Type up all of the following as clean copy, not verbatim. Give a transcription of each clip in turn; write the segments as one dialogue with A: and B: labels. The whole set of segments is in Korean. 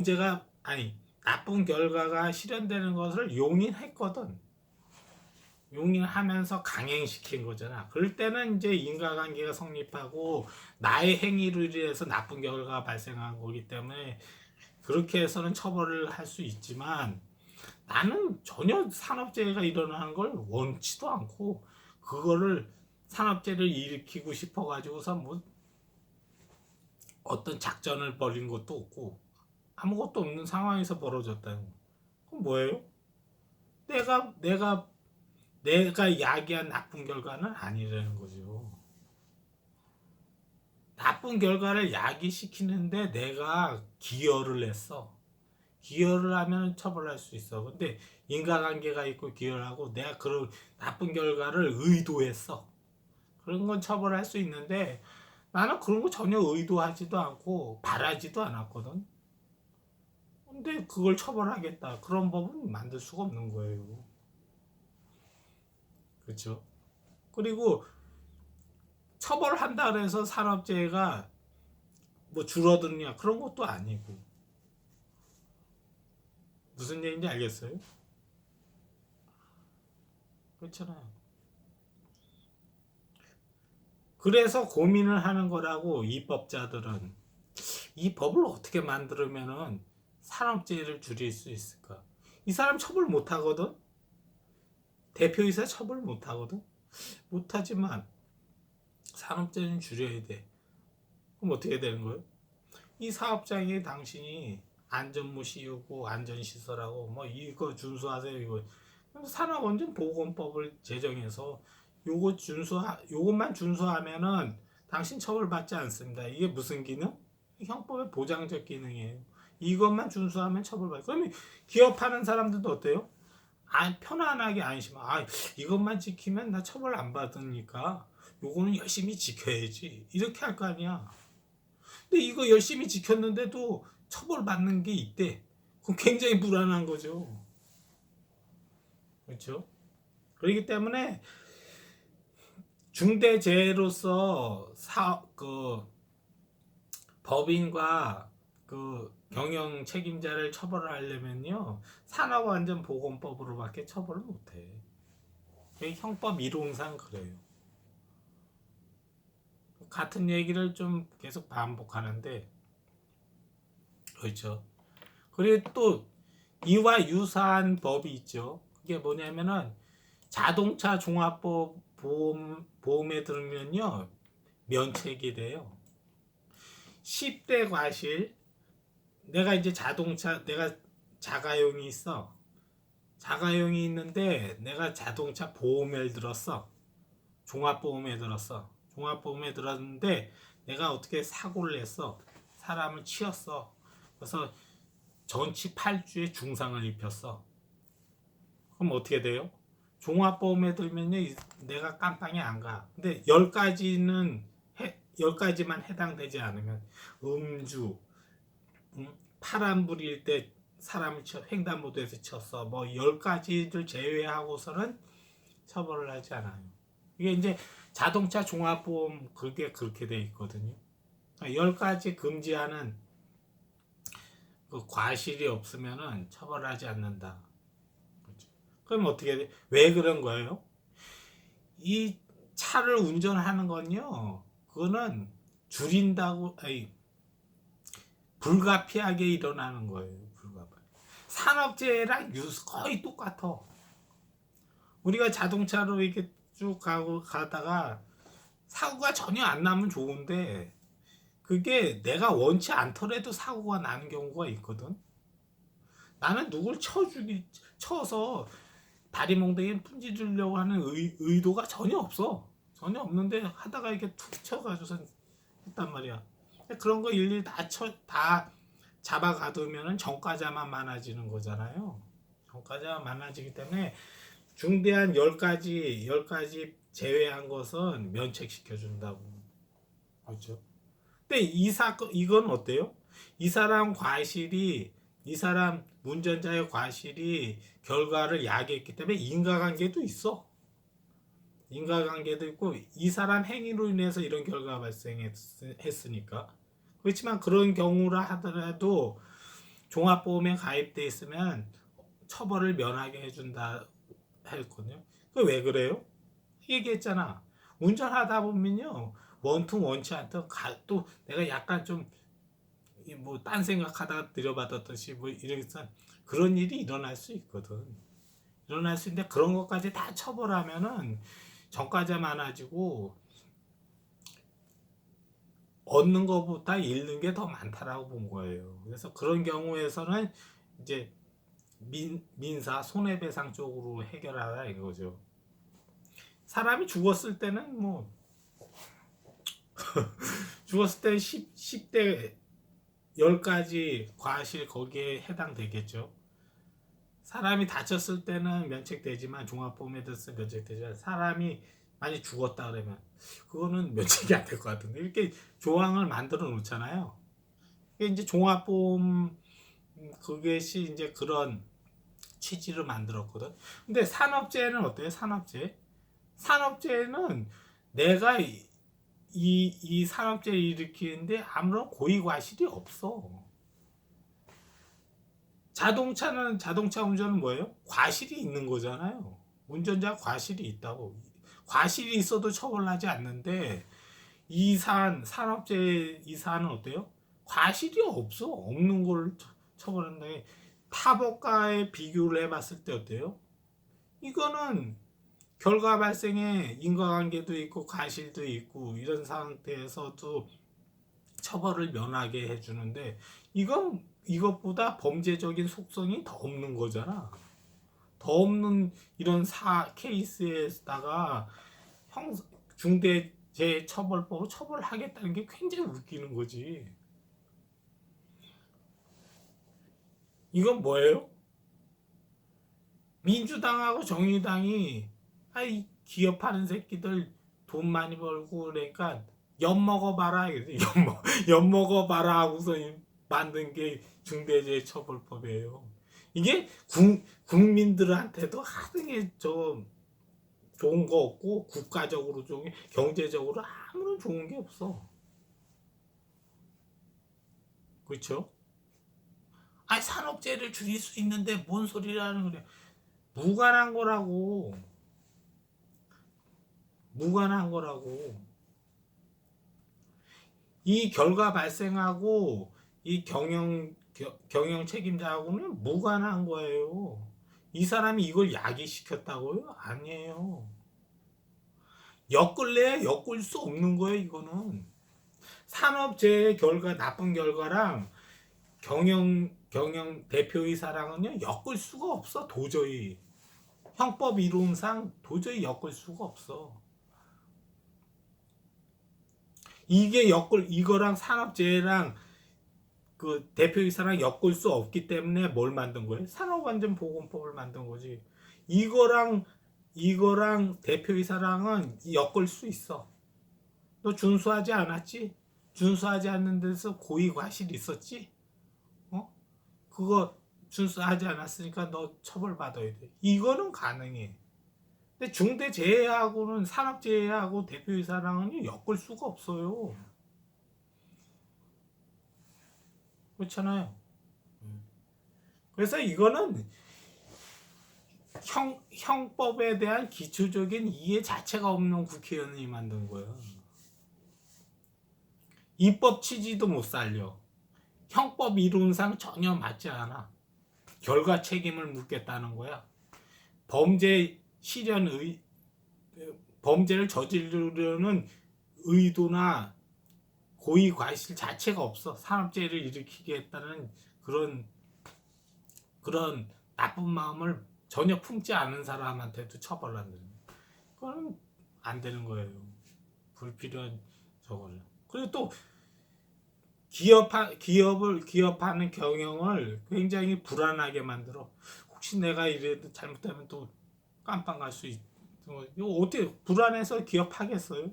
A: 문제가 아니 나쁜 결과가 실현되는 것을 용인했거든. 용인하면서 강행시킨 거잖아. 그럴 때는 이제 인과관계가 성립하고 나의 행위로 인해서 나쁜 결과가 발생한 거기 때문에 그렇게 해서는 처벌을 할 수 있지만 나는 전혀 산업재해가 일어나는 걸 원치도 않고 그거를 산업재해를 일으키고 싶어가지고서 뭐 어떤 작전을 벌인 것도 없고 아무것도 없는 상황에서 벌어졌다는 거. 그럼 뭐예요? 내가 야기한 나쁜 결과는 아니라는 거죠. 나쁜 결과를 야기시키는데 내가 기여를 했어. 기여를 하면 처벌할 수 있어. 근데 인과관계가 있고 기여를 하고 내가 그런 나쁜 결과를 의도했어. 그런 건 처벌할 수 있는데 나는 그런 거 전혀 의도하지도 않고 바라지도 않았거든. 근데 그걸 처벌하겠다. 그런 법은 만들 수가 없는 거예요. 그렇죠? 그리고 처벌한다 그래서 산업재해가 뭐 줄어드냐 그런 것도 아니고 무슨 얘기인지 알겠어요? 그렇잖아요. 그래서 고민을 하는 거라고 입법자들은 이 법을 어떻게 만들면은 산업재해를 줄일 수 있을까? 이 사람 처벌 못 하거든. 대표이사 처벌 못 하거든. 못 하지만 산업재해는 줄여야 돼. 그럼 어떻게 되는 거예요? 이 사업장에 당신이 안전모 씌우고 안전시설하고 뭐 이거 준수하세요 이거 산업안전보건법을 제정해서 요것만 준수하면은 당신 처벌받지 않습니다. 이게 무슨 기능? 형법의 보장적 기능이에요. 이것만 준수하면 처벌받아. 그러면 기업하는 사람들도 어때요? 편안하게 안심. 이것만 지키면 나 처벌 안 받으니까 요거는 열심히 지켜야지. 이렇게 할 거 아니야. 근데 이거 열심히 지켰는데도 처벌받는 게 있대. 그럼 굉장히 불안한 거죠. 그렇죠? 그렇기 때문에 중대재해로서 법인과 그 경영 책임자를 처벌을 하려면요 산업안전보건법으로밖에 처벌을 못해. 형법 이론상 그래요. 같은 얘기를 좀 계속 반복하는데 그렇죠. 그리고 또 이와 유사한 법이 있죠. 그게 뭐냐면은 자동차 보험에 들으면요 면책이 돼요. 10대 과실 내가 자가용이 있어. 자가용이 있는데 내가 자동차 보험을 들었어. 종합보험에 들었어. 종합보험에 들었는데 내가 어떻게 사고를 했어. 사람을 치었어. 그래서 전치 8주의 중상을 입혔어. 그럼 어떻게 돼요? 종합보험에 들면요 내가 깜빵이 안 가. 근데 10가지만 해당되지 않으면 음주, 파란 불일 때 사람을 횡단보도에서 쳤어. 뭐 10가지를 제외하고서는 처벌을 하지 않아요. 이게 이제 자동차 종합보험 그게 그렇게 돼 있거든요. 10가지 금지하는 그 과실이 없으면은 처벌하지 않는다. 그렇죠. 그럼 어떻게 돼? 왜 그런 거예요? 이 차를 운전하는 건요. 그거는 줄인다고 불가피하게 일어나는 거예요. 산업재해랑 거의 똑같아. 우리가 자동차로 이렇게 쭉 가다가 사고가 전혀 안 나면 좋은데 그게 내가 원치 않더라도 사고가 나는 경우가 있거든. 나는 누굴 쳐서 다리 몽둥이 분지 주려고 하는 의도가 전혀 없어. 전혀 없는데 하다가 이렇게 툭 쳐가지고서 했단 말이야. 그런 거 일일이 다 잡아가두면 전과자만 많아지는 거잖아요. 전과자만 많아지기 때문에 중대한 10가지 제외한 것은 면책시켜준다고. 그렇죠? 근데 이건 어때요? 이 사람 운전자의 과실이 결과를 야기했기 때문에 인과관계도 있어. 인과관계도 있고 이 사람 행위로 인해서 이런 결과가 발생했으니까. 그렇지만 그런 경우라 하더라도 종합보험에 가입돼 있으면 처벌을 면하게 해준다 했거든요. 그 왜 그래요? 얘기했잖아. 운전하다 보면요, 원통 원치 않던 또 내가 약간 좀 뭐 딴 생각하다가 들여받았듯이 뭐 이런 그런 일이 일어날 수 있거든. 일어날 수 있는데 그런 것까지 다 처벌하면은 전과자 많아지고 얻는 것보다 잃는 게 더 많다라고 본 거예요. 그래서 그런 경우에서는 이제 민사 손해배상 쪽으로 해결하라 이거죠. 사람이 죽었을 때는 뭐 죽었을 때 10대 10가지 과실 거기에 해당되겠죠. 사람이 다쳤을 때는 면책되지만 종합보험에 들어서 면책되지만 사람이 많이 죽었다 그러면 그거는 면책이 안 될 것 같은데 이렇게 조항을 만들어 놓잖아요. 이게 이제 종합보험 그것이 이제 그런 취지로 만들었거든. 근데 산업재해는 어때요? 산업재해는 내가 이 산업재해를 일으키는데 아무런 고의 과실이 없어. 자동차 운전은 뭐예요? 과실이 있는 거잖아요. 운전자 과실이 있다고. 과실이 있어도 처벌하지 않는데 산업재해 이 사안은 어때요? 과실이 없어. 없는 걸 처벌한다에 타법과의 비교를 해봤을 때 어때요? 이거는 결과 발생에 인과관계도 있고 과실도 있고 이런 상태에서도 처벌을 면하게 해주는데 이건 이것보다 범죄적인 속성이 더 없는 거잖아. 더 없는 이런 케이스에다가 중대재해처벌법으로 처벌하겠다는 게 굉장히 웃기는 거지. 이건 뭐예요? 민주당하고 정의당이 아이 기업하는 새끼들 돈 많이 벌고 그러니까 엿먹어봐라 엿먹어봐라 하고서 만든 게 중대재해처벌법이에요. 이게 국민들한테도 하등에 좀 좋은 거 없고 국가적으로 좋은 게 경제적으로 아무런 좋은 게 없어. 그렇죠? 아니 산업재해를 줄일 수 있는데 뭔 소리라는 거래. 무관한 거라고. 무관한 거라고. 이 결과 발생하고 이 경영 책임자하고는 무관한 거예요. 이 사람이 이걸 야기시켰다고요? 아니에요. 엮을래 엮을 수 없는 거예요. 이거는 산업재해 결과 나쁜 결과랑 경영 대표이사랑은요 엮을 수가 없어. 도저히 형법 이론상 도저히 엮을 수가 없어. 이거랑 산업재해랑 그 대표이사랑 엮을 수 없기 때문에 뭘 만든 거예요? 산업안전보건법을 만든 거지. 이거랑 대표이사랑은 엮을 수 있어. 너 준수하지 않았지? 준수하지 않는 데서 고의 과실이 있었지? 어? 그거 준수하지 않았으니까 너 처벌받아야 돼. 이거는 가능해. 근데 중대재해하고는 산업재해하고 대표이사랑은 엮을 수가 없어요. 그렇잖아요. 그래서 이거는 형법에 대한 기초적인 이해 자체가 없는 국회의원이 만든 거예요. 입법 취지도 못 살려. 형법 이론상 전혀 맞지 않아. 결과 책임을 묻겠다는 거야. 범죄를 저지르려는 의도나 고의 과실 자체가 없어. 산업재해를 일으키게 했다는 그런 나쁜 마음을 전혀 품지 않은 사람한테도 처벌한다는. 그건 안 되는 거예요. 불필요한 저거를. 그리고 또 기업하는 경영을 굉장히 불안하게 만들어. 혹시 내가 이래도 잘못하면 또 깜빵 갈 수 있. 이거 어떻게 불안해서 기업하겠어요?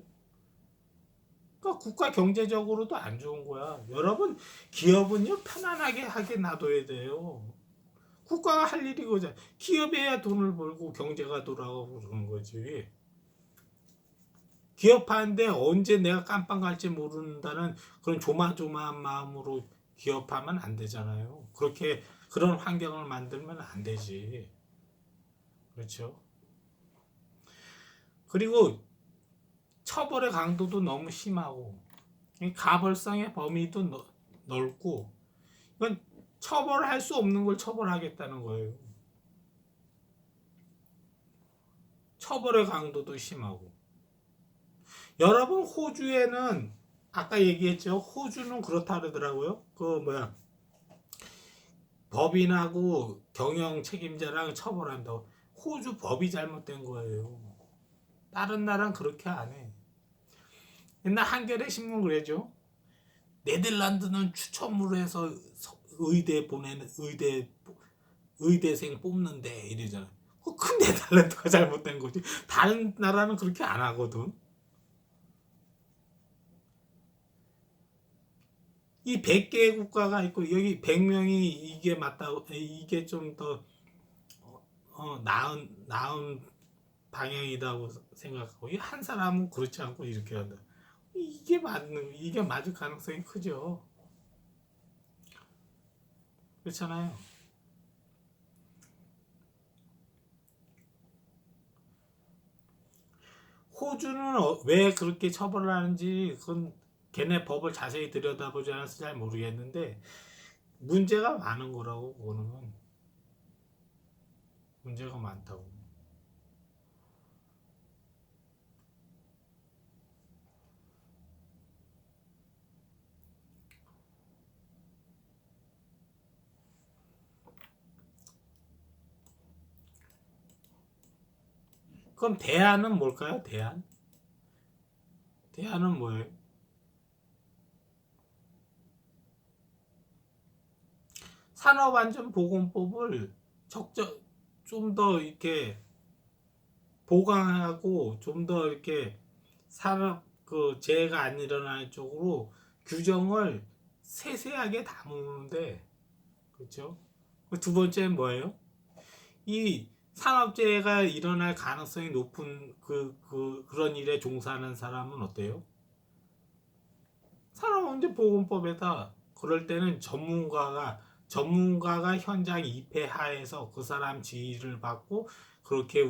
A: 그러니까 국가 경제적으로도 안 좋은 거야. 여러분 기업은요 편안하게 하게 놔둬야 돼요. 국가가 할 일이 그거잖아. 기업해야 돈을 벌고 경제가 돌아가고 그러는 거지. 기업하는데 언제 내가 깜빵 갈지 모른다는 그런 조마조마한 마음으로 기업하면 안 되잖아요. 그렇게 그런 환경을 만들면 안 되지. 그렇죠? 그리고 처벌의 강도도 너무 심하고 가벌성의 범위도 넓고 이건 처벌할 수 없는 걸 처벌하겠다는 거예요. 처벌의 강도도 심하고. 여러분 호주에는 아까 얘기했죠. 호주는 그렇다 그러더라고요. 법인하고 경영 책임자랑 처벌한다고. 호주 법이 잘못된 거예요. 다른 나라는 그렇게 안 해. 옛날 한겨레 신문 그래죠. 네덜란드는 추첨으로 해서 의대 보내는 의대생 뽑는데 이러잖아. 큰 네덜란드가 잘못된 거지. 다른 나라는 그렇게 안 하거든. 이 100개의 국가가 있고 여기 100명이 이게 맞다고 이게 좀 더 나은 방향이라고 생각하고 한 사람은 그렇지 않고 이렇게 한다. 이게 맞을 가능성이 크죠. 그렇잖아요. 호주는 왜 그렇게 처벌을 하는지 그건 걔네 법을 자세히 들여다보지 않아서 잘 모르겠는데 문제가 많은 거라고. 그거는 문제가 많다고. 그럼 대안은 뭘까요? 대안은 뭐예요? 산업안전보건법을 좀 더 이렇게 보강하고 좀 더 이렇게 산업 재해가 안 일어나는 쪽으로 규정을 세세하게 담는데, 그렇죠? 두 번째는 뭐예요? 이 산업재해가 일어날 가능성이 높은 그런 일에 종사하는 사람은 어때요? 산업안전보건법에다 그럴 때는 전문가가 현장 입회하에서 그 사람 지휘를 받고 그렇게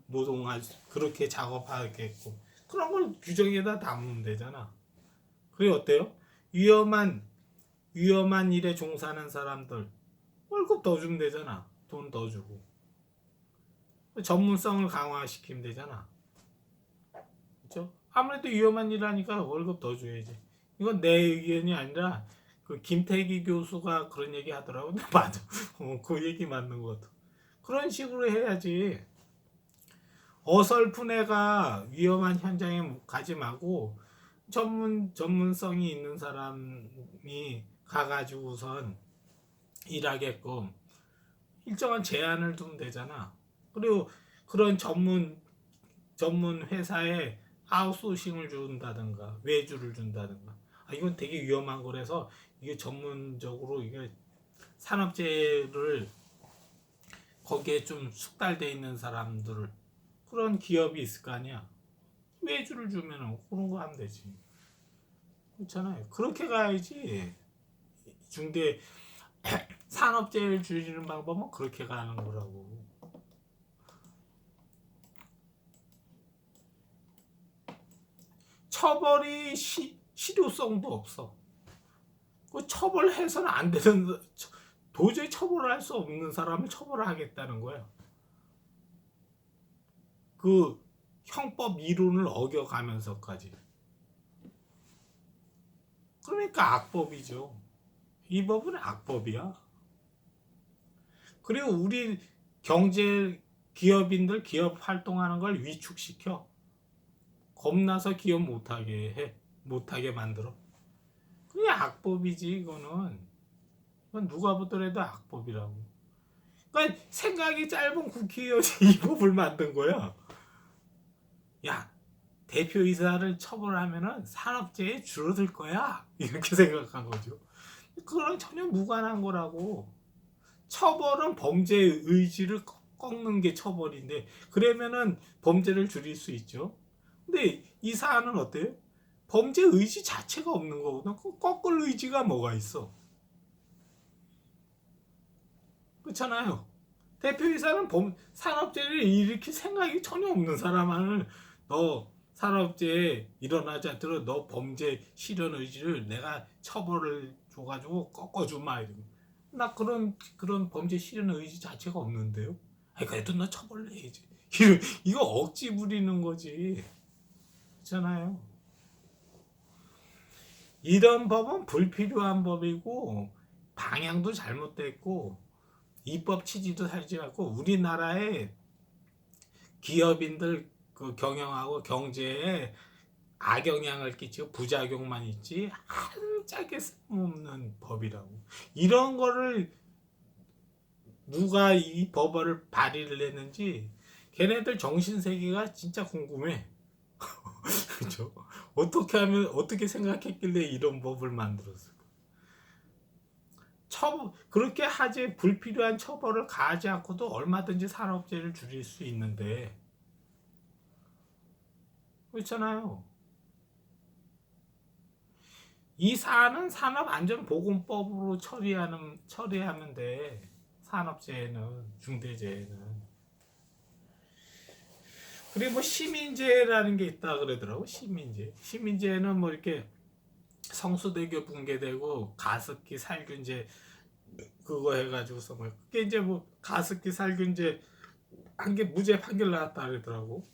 A: 노동할 그렇게 작업하겠고 그런 걸 규정에다 담으면 되잖아. 그게 어때요? 위험한 일에 종사하는 사람들 월급 더 주면 되잖아. 돈 더 주고 전문성을 강화시키면 되잖아. 그렇죠? 아무래도 위험한 일 하니까 월급 더 줘야지. 이건 내 의견이 아니라 그 김태기 교수가 그런 얘기 하더라고. 맞아. 그 얘기 맞는 것 같아. 그런 식으로 해야지. 어설픈 애가 위험한 현장에 가지 말고 전문성이 있는 사람이 가가지고선 일하게끔 일정한 제한을 두면 되잖아. 그리고 그런 전문 회사에 아웃소싱을 준다든가 외주를 준다든가. 이건 되게 위험한 거라서 이게 전문적으로 이게 산업재해를 거기에 좀 숙달돼 있는 사람들 그런 기업이 있을 거 아니야. 외주를 주면은 그런 거 하면 되지. 그렇잖아요. 그렇게 가야지. 중대 산업재해를 줄이는 방법은 그렇게 가는 거라고. 처벌이 실효성도 없어. 그 처벌해서는 안 되는 도저히 처벌할 수 없는 사람을 처벌하겠다는 거야. 그 형법 이론을 어겨가면서까지. 그러니까 악법이죠. 이 법은 악법이야. 그리고 우리 기업인들 기업 활동하는 걸 위축시켜. 겁나서 기업 못하게 만들어. 그게 악법이지 이거는. 이건 누가 보더라도 악법이라고. 그러니까 생각이 짧은 국회의원이 이 법을 만든 거야. 야, 대표이사를 처벌하면은 산업재해 줄어들 거야. 이렇게 생각한 거죠. 그거랑 전혀 무관한 거라고. 처벌은 범죄의 의지를 꺾는 게 처벌인데 그러면은 범죄를 줄일 수 있죠. 근데 이 사안은 어때요? 범죄 의지 자체가 없는 거거든. 꺾을 의지가 뭐가 있어? 그렇잖아요. 대표이사는 산업재해를 일으킬 생각이 전혀 없는 사람을 너 산업재해 일어나지 않도록 너 범죄 실현 의지를 내가 처벌을 줘가지고 꺾어주마 이러고. 나 그런 범죄 실현 의지 자체가 없는데요. 아니 그래도 너 처벌 내야지. 이거 억지 부리는 거지. 그렇잖아요. 이런 법은 불필요한 법이고 방향도 잘못됐고 입법 취지도 살지 않고 우리나라의 기업인들 그 경영하고 경제에 악영향을 끼치고 부작용만 있지 한짝에 쓸모없는 법이라고. 이런 거를 누가 이 법을 발의를 했는지 걔네들 정신세계가 진짜 궁금해. 그죠? 어떻게 생각했길래 이런 법을 만들었을까? 그렇게 하지 불필요한 처벌을 가하지 않고도 얼마든지 산업재해를 줄일 수 있는데 그렇잖아요. 이 사안은 산업안전보건법으로 처리하면 돼. 산업재해는 중대재해는. 그리고 뭐 시민재해라는 게 있다 그러더라고. 시민재해는 뭐 이렇게 성수대교 붕괴되고 가습기 살균제 그거 해가지고서 뭐 그게 이제 뭐 가습기 살균제 한 게 무죄 판결 나왔다 그러더라고.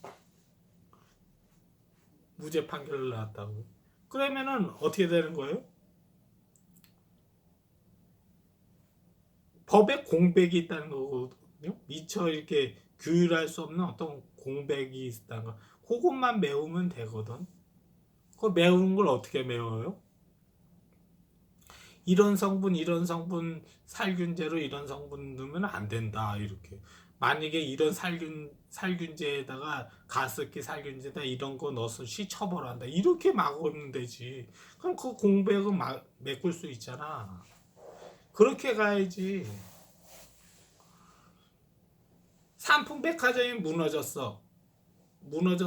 A: 무죄 판결 나왔다고. 그러면은 어떻게 되는 거예요? 법에 공백이 있다는 거거든요. 미처 이렇게 규율할 수 없는 어떤 공백이 있다는 거. 그것만 메우면 되거든. 그 메우는 걸 어떻게 메워요? 이런 성분 살균제로 이런 성분 넣으면 안 된다 이렇게. 만약에 이런 살균제에다가 가습기 살균제다 이런 거 넣어서 처벌한다 이렇게 막으면 되지. 그럼 그 공백은 메꿀 수 있잖아. 그렇게 가야지. 삼풍백화점이 무너져서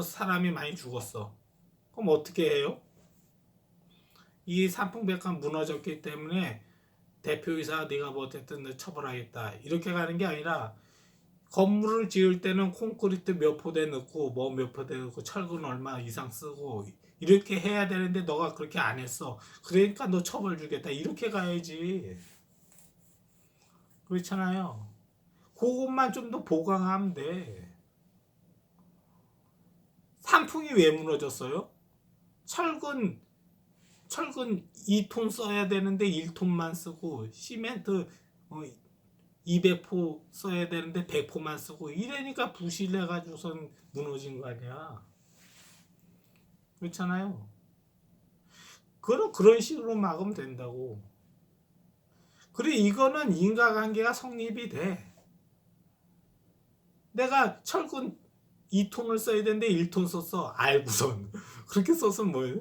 A: 사람이 많이 죽었어. 그럼 어떻게 해요? 이 삼풍백화점 무너졌기 때문에 대표이사 네가 못했든 처벌하겠다 이렇게 가는 게 아니라 건물을 지을 때는 콘크리트 몇 포대 넣고 뭐 몇 포대 넣고 철근 얼마 이상 쓰고 이렇게 해야 되는데 너가 그렇게 안 했어. 그러니까 너 처벌 주겠다 이렇게 가야지. 그렇잖아요. 그것만 좀 더 보강하면 돼. 산풍이 왜 무너졌어요? 철근 2톤 써야 되는데 1톤만 쓰고 시멘트 200포 써야 되는데 100포만 쓰고 이러니까 부실해가지고선 무너진 거 아니야. 그렇잖아요. 그런 식으로 막으면 된다고. 그래 이거는 인과관계가 성립이 돼. 내가 철근 2톤을 써야 되는데 1톤 썼어. 알고선 그렇게 썼으면 뭐예요?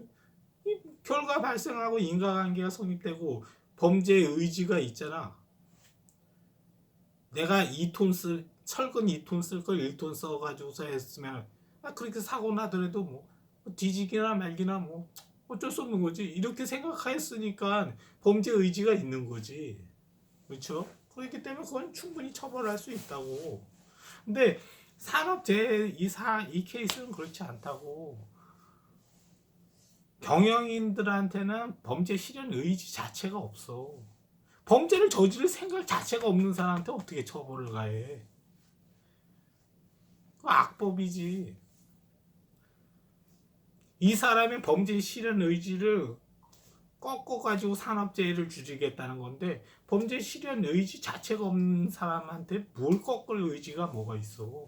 A: 결과 발생하고 인과관계가 성립되고 범죄의 의지가 있잖아. 내가 철근 2톤 쓸 걸 1톤 써가지고서 했으면 그렇게 사고 나더라도 뭐 뒤지기나 말기나 뭐 어쩔 수 없는 거지. 이렇게 생각했으니까 범죄 의지가 있는 거지. 그렇죠? 그렇기 때문에 그건 충분히 처벌할 수 있다고. 근데 산업재해 이 케이스는 그렇지 않다고. 경영인들한테는 범죄 실현 의지 자체가 없어. 범죄를 저지를 생각 자체가 없는 사람한테 어떻게 처벌을 가해? 그 악법이지. 이 사람의 범죄 실현 의지를 꺾어가지고 산업재해를 줄이겠다는 건데 범죄 실현 의지 자체가 없는 사람한테 뭘 꺾을 의지가 뭐가 있어?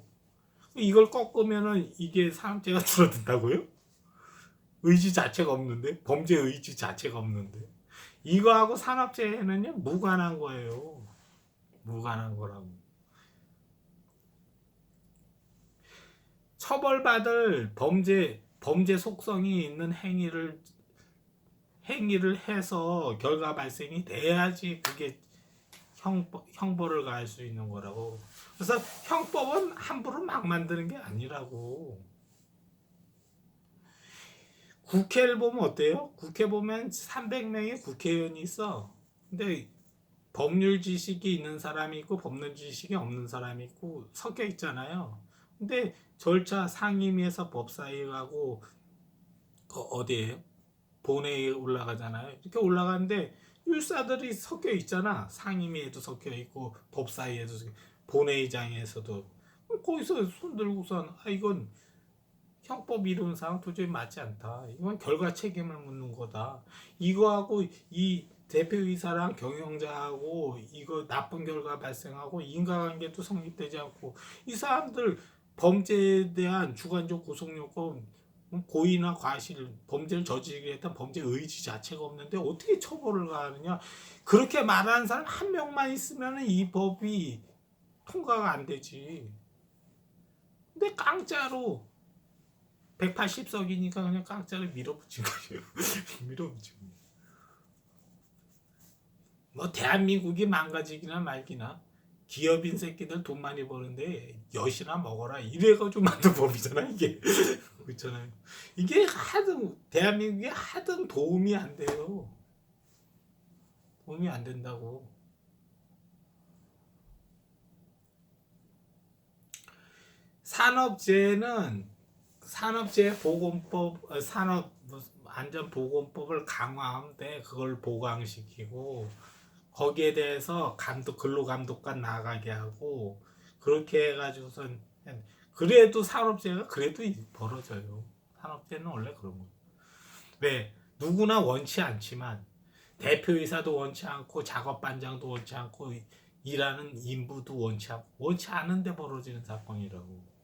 A: 이걸 꺾으면은 이게 산업재해가 줄어든다고요? 의지 자체가 없는데 범죄 의지 자체가 없는데 이거하고 산업재해는요 무관한 거예요. 무관한 거라고. 처벌받을 범죄 속성이 있는 행위를 해서 결과 발생이 돼야지 그게 형벌을 가할 수 있는 거라고. 그래서 형법은 함부로 막 만드는 게 아니라고. 국회를 보면 어때요? 국회 보면 300명의 국회의원이 있어. 근데 법률 지식이 있는 사람이 있고 법률 지식이 없는 사람이 있고 섞여 있잖아요. 근데 절차 상임위에서 법사위 가고 어디에요? 본회의에 올라가잖아요. 이렇게 올라가는데 율사들이 섞여 있잖아. 상임위에도 섞여 있고 법사위에도 본회의장에서도 거기서 손 들고선 이건 형법 이론상 도저히 맞지 않다. 이건 결과 책임을 묻는 거다. 이거하고 이 대표이사랑 경영자하고 이거 나쁜 결과 발생하고 인과관계도 성립되지 않고 이 사람들 범죄에 대한 주관적 구속요건 고의나 과실 범죄를 저지르게 했던 범죄 의지 자체가 없는데 어떻게 처벌을 가하느냐. 그렇게 말하는 사람 한 명만 있으면 이 법이 통과가 안 되지. 근데 깡짜로 180석이니까 그냥 깡짜를 밀어붙인 거예요. 밀어붙인 거예요. 뭐 대한민국이 망가지기나 말기나 기업인 새끼들 돈 많이 버는데 엿이나 먹어라 이래가지고 만든 법이잖아 이게. 그렇잖아요. 이게 하등 대한민국에 하등 도움이 안 돼요. 도움이 안 된다고. 산업재해는 산업재해보건법 산업안전보건법을 강화하는데 그걸 보강시키고 거기에 대해서 근로감독관 나가게 하고 그렇게 해가지고선 그래도 산업재해가 그래도 벌어져요. 산업재해는 원래 그런 거. 왜 누구나 원치 않지만 대표이사도 원치 않고 작업반장도 원치 않고 일하는 인부도 원치 않은데 벌어지는 사건이라고.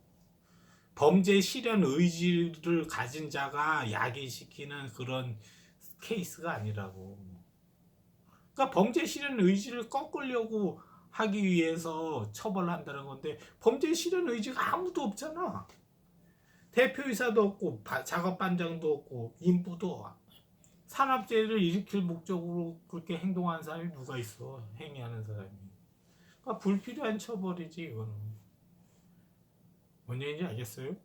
A: 범죄 실현 의지를 가진 자가 야기시키는 그런 케이스가 아니라고. 그러니까 범죄 실현 의지를 꺾으려고 하기 위해서 처벌한다는 건데 범죄 실현 의지가 아무도 없잖아. 대표이사도 없고 작업반장도 없고 인부도 산업재해를 일으킬 목적으로 그렇게 행동하는 사람이 누가 있어. 행위하는 사람이. 그러니까 불필요한 처벌이지 이거는. 뭔 얘기인지 알겠어요?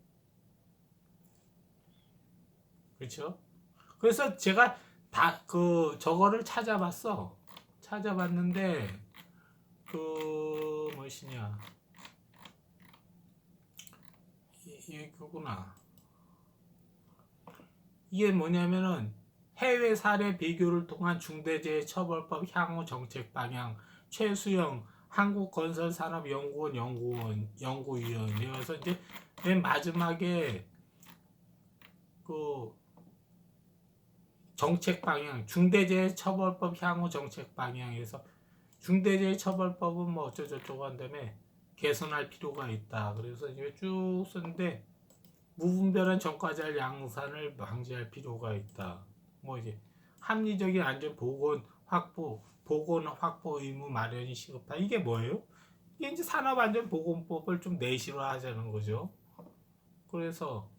A: 그렇죠? 그래서 제가 저거를 찾아봤어. 찾아봤는데 무엇이냐 이거구나. 이게 뭐냐면은 해외 사례 비교를 통한 중대재해처벌법 향후 정책 방향 최수영 한국건설산업연구원 연구위원. 그래서 이제 맨 마지막에 그 정책 방향 중대재해처벌법 향후 정책 방향에서 중대재해처벌법은 뭐 어쩌고저쩌고 한다음에 개선할 필요가 있다. 그래서 이제 쭉 썼는데 무분별한 전과자를 양산을 방지할 필요가 있다. 뭐 이제 합리적인 안전 보건 확보 의무 마련이 시급하다. 이게 뭐예요? 이게 이제 산업안전보건법을 좀 내실화하자는 거죠. 그래서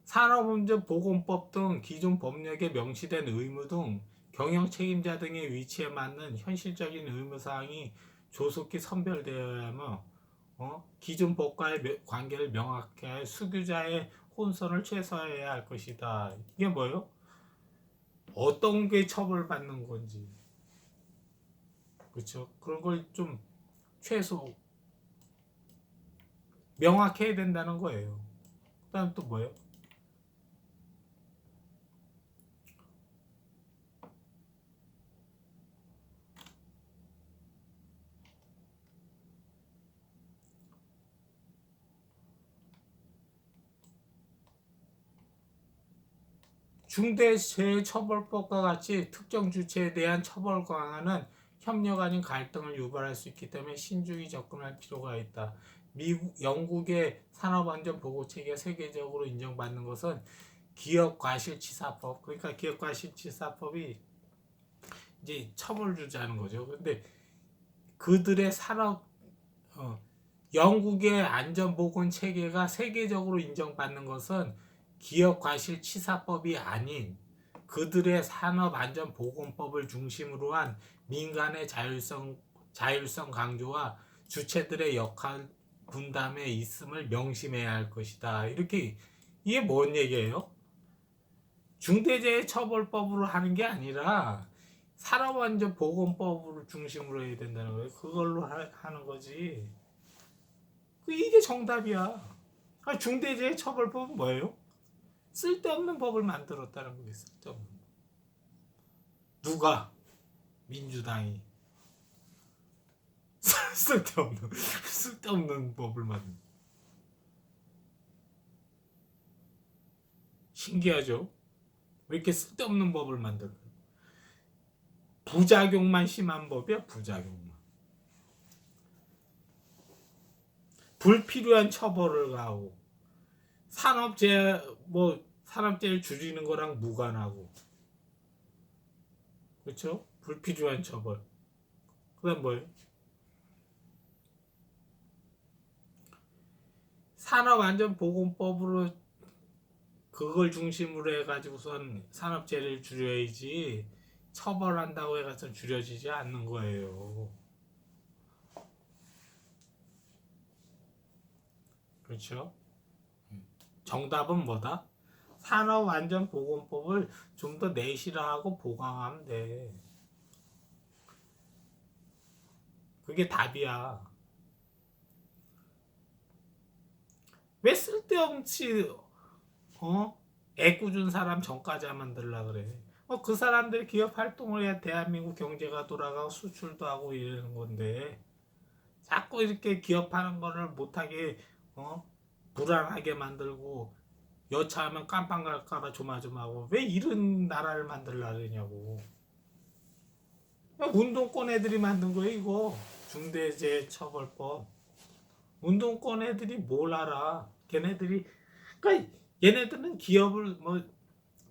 A: 산업안전보건법 등 기존 법령에 명시된 의무 등 경영 책임자 등의 위치에 맞는 현실적인 의무사항이 조속히 선별되어야 하며 기존 법과의 관계를 명확히 할 수규자의 혼선을 최소화해야 할 것이다. 이게 뭐예요? 어떤 게 처벌받는 건지, 그렇죠? 그런 걸 좀 최소 명확해야 된다는 거예요. 그다음 또 뭐예요? 중대재해처벌법과 같이 특정 주체에 대한 처벌 강화는 협력 아닌 갈등을 유발할 수 있기 때문에 신중히 접근할 필요가 있다. 영국의 산업안전보고체계가 세계적으로 인정받는 것은 기업과실치사법. 그러니까 기업과실치사법이 이제 처벌주자는 거죠. 근데 그들의 영국의 안전보건 체계가 세계적으로 인정받는 것은 기업과실치사법이 아닌 그들의 산업안전보건법을 중심으로 한 민간의 자율성 강조와 주체들의 역할 군담에 있음을 명심해야 할 것이다. 이렇게 이게 뭔 얘기예요? 중대재해처벌법으로 하는 게 아니라 산업안전보건법을 중심으로 해야 된다는 거예요. 그걸로 하는 거지. 이게 정답이야. 중대재해처벌법은 뭐예요? 쓸데없는 법을 만들었다는 거예요. 쓸데없는. 누가? 민주당이. 쓸데없는 법을 만든. 신기하죠? 왜 이렇게 쓸데없는 법을 만들어요? 부작용만 심한 법이야. 부작용만. 불필요한 처벌을 가하고 산업재해를 줄이는 거랑 무관하고, 그렇죠? 불필요한 처벌. 그다음 뭐예요? 산업안전보건법으로 그걸 중심으로 해가지고선 산업재해를 줄여야지 처벌한다고 해가지고 줄여지지 않는 거예요. 그렇죠? 정답은 뭐다? 산업안전보건법을 좀 더 내실화하고 보강하면 돼. 그게 답이야. 왜 쓸데없이 애꿎은 사람 전과자 만들라 그래? 그 사람들이 기업 활동을 해야 대한민국 경제가 돌아가고 수출도 하고 이러는 건데 자꾸 이렇게 기업하는 거를 못하게 불안하게 만들고 여차하면 깜빵 갈까봐 조마조마하고 왜 이런 나라를 만들라 그러냐고. 운동권 애들이 만든 거예요 이거. 중대재해처벌법. 운동권 애들이 뭘 알아. 걔네들이 그러니까 얘네들은 기업을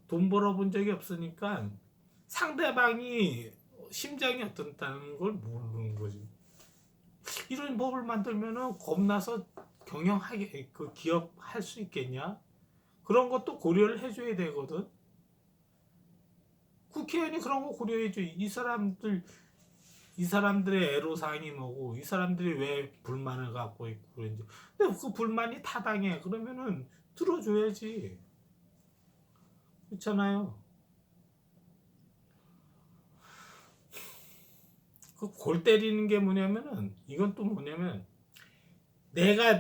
A: 돈 벌어본 적이 없으니까 상대방이 심장이 어떻다는 걸 모르는 거지. 이런 법을 만들면은 겁나서 경영하게 그 기업 할 수 있겠냐? 그런 것도 고려를 해줘야 되거든. 국회의원이 그런 거 고려해줘. 이 사람들의 애로사항이 뭐고, 이 사람들이 왜 불만을 갖고 있고 그런지. 근데 그 불만이 타당해. 그러면은 들어줘야지. 그렇잖아요. 그 골 때리는 게 뭐냐면은 이건 또 뭐냐면 내가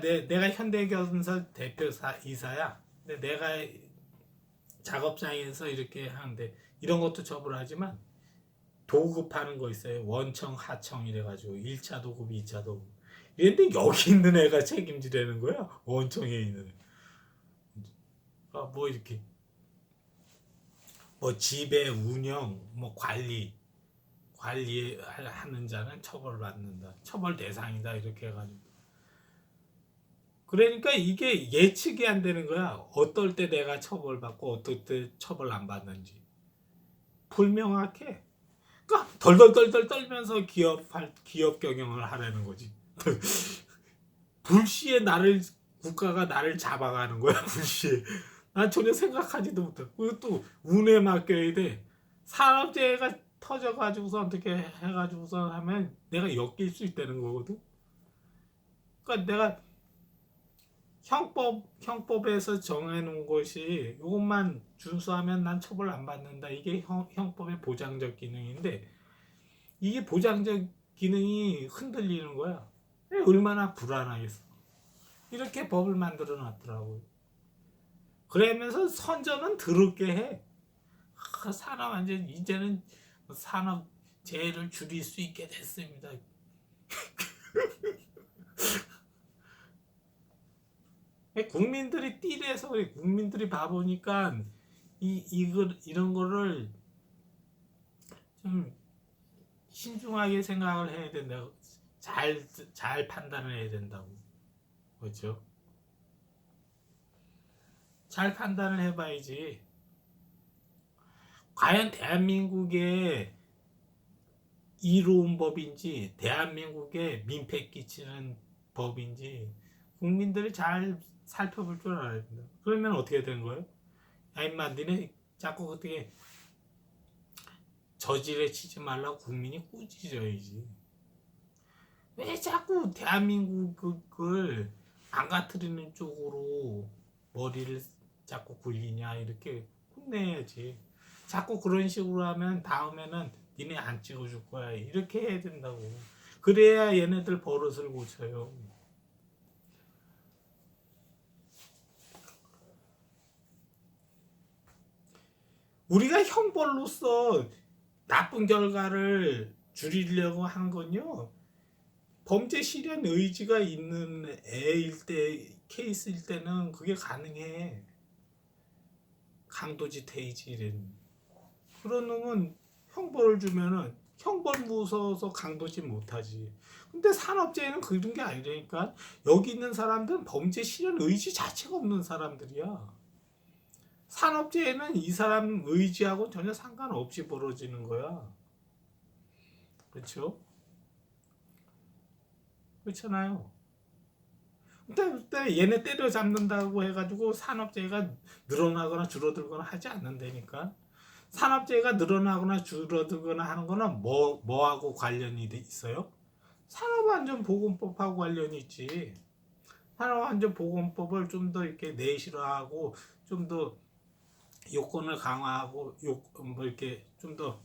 A: 현대건설 이사야. 근데 내가 작업장에서 이렇게 하는데 이런 것도 처벌하지만 도급하는 거 있어요. 원청, 하청 이래가지고 1차 도급, 2차 도급. 이런데 여기 있는 애가 책임지라는 거야. 원청에 있는 애. 이렇게 지배, 운영, 관리하는 자는 처벌받는다. 처벌 대상이다. 이렇게 해가지고. 그러니까 이게 예측이 안 되는 거야. 어떨 때 내가 처벌받고 어떨 때 처벌 안 받는지. 불명확해. 그러니까 덜덜덜덜 떨면서 기업 경영을 하라는 거지. 불시에 국가가 나를 잡아가는 거야. 불시에. 난 전혀 생각하지도 못해. 그리고 또 운에 맡겨야 돼. 산업재해가 터져가지고서 어떻게 해가지고서 하면 내가 엮일 수 있다는 거거든. 그러니까 내가 형법에서 정해놓은 것이 이것만 준수하면 난 처벌 안 받는다. 이게 형법의 보장적 기능인데 이게 보장적 기능이 흔들리는 거야. 얼마나 불안하겠어. 이렇게 법을 만들어 놨더라고요. 그러면서 선전은 더럽게 해. 이제는 산업 재해를 줄일 수 있게 됐습니다. 국민들이 띠래서 그래. 국민들이 바보니까 이런 거를 좀 신중하게 생각을 해야 된다고. 잘 판단을 해야 된다고. 그렇죠? 잘 판단을 해봐야지. 과연 대한민국의 이로운 법인지 대한민국에 민폐 끼치는 법인지 국민들이 잘 살펴볼 줄 알아야 된다. 그러면 어떻게 되는 거예요? 임마 니네 자꾸 어떻게 저질에 치지 말라고 국민이 꾸짖어야지. 왜 자꾸 대한민국을 망가뜨리는 쪽으로 머리를 자꾸 굴리냐 이렇게 혼내야지. 자꾸 그런 식으로 하면 다음에는 니네 안 찍어줄 거야 이렇게 해야 된다고. 그래야 얘네들 버릇을 고쳐요. 우리가 형벌로서 나쁜 결과를 줄이려고 한 건요, 범죄 실현 의지가 있는 애일 때, 케이스일 때는 그게 가능해. 강도짓 해이지 이런. 그런 놈은 형벌을 주면은 형벌 무서워서 강도짓 못하지. 근데 산업재해는 그런 게 아니라니까. 여기 있는 사람들은 범죄 실현 의지 자체가 없는 사람들이야. 산업재해는 이 사람 의지하고 전혀 상관없이 벌어지는 거야. 그렇죠? 그렇잖아요. 근데 얘네 때려잡는다고 해가지고 산업재해가 늘어나거나 줄어들거나 하지 않는다니까. 산업재해가 늘어나거나 줄어들거나 하는 거는 뭐하고 관련이 있어요? 산업안전보건법하고 관련이 있지. 산업안전보건법을 좀 더 이렇게 내실화하고 좀 더 요건을 강화하고 뭐 이렇게 좀 더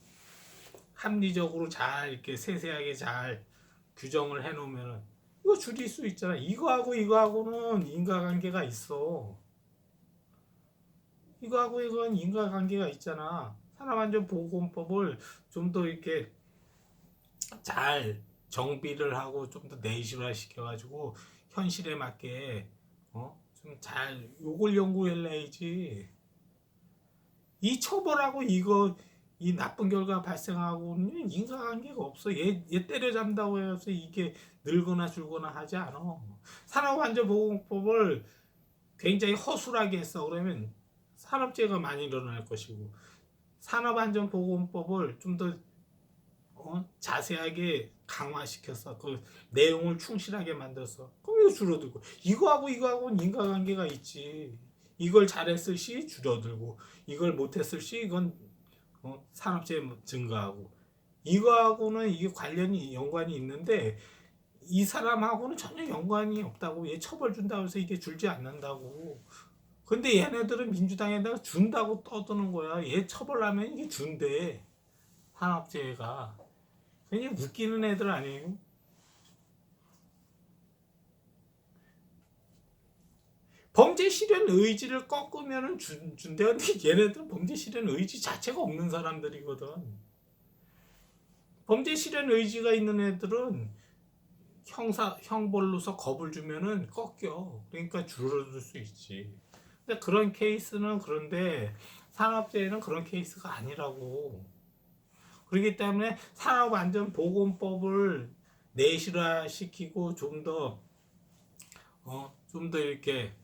A: 합리적으로 잘 이렇게 세세하게 잘 규정을 해놓으면은 이거 줄일 수 있잖아. 이거하고 이거하고는 인과관계가 있어. 이거하고 이건 인과관계가 있잖아. 산업안전보건법을 좀 더 이렇게 잘 정비를 하고 좀 더 내실화 시켜가지고 현실에 맞게 좀 잘 요걸 연구해야지. 이 처벌하고 이거 이 나쁜 결과 발생하고는 인과관계가 없어. 얘 때려잡는다고 해서 이게 늘거나 줄거나 하지 않아. 산업안전보건법을 굉장히 허술하게 했어. 그러면 산업재해가 많이 일어날 것이고, 산업안전보건법을 좀 더 자세하게 강화시켰어. 그 내용을 충실하게 만들었어. 그럼 이거 줄어들고, 이거하고 이거하고는 인과관계가 있지. 이걸 잘했을 시 줄어들고, 이걸 못했을 시 이건 산업재해 증가하고, 이거하고는 이게 관련이 연관이 있는데 이 사람하고는 전혀 연관이 없다고. 얘 처벌 준다고 해서 이게 줄지 않는다고. 근데 얘네들은 민주당에다가 준다고 떠드는 거야. 얘 처벌하면 이게 준대. 산업재해가. 그냥 웃기는 애들 아니에요? 범죄 실현 의지를 꺾으면 준대. 근데 얘네들은 범죄 실현 의지 자체가 없는 사람들이거든. 범죄 실현 의지가 있는 애들은 형벌로서 겁을 주면은 꺾여. 그러니까 줄어들 수 있지. 근데 그런 케이스는 그런데 산업재해는 그런 케이스가 아니라고. 그렇기 때문에 산업안전보건법을 내실화시키고 좀 더 이렇게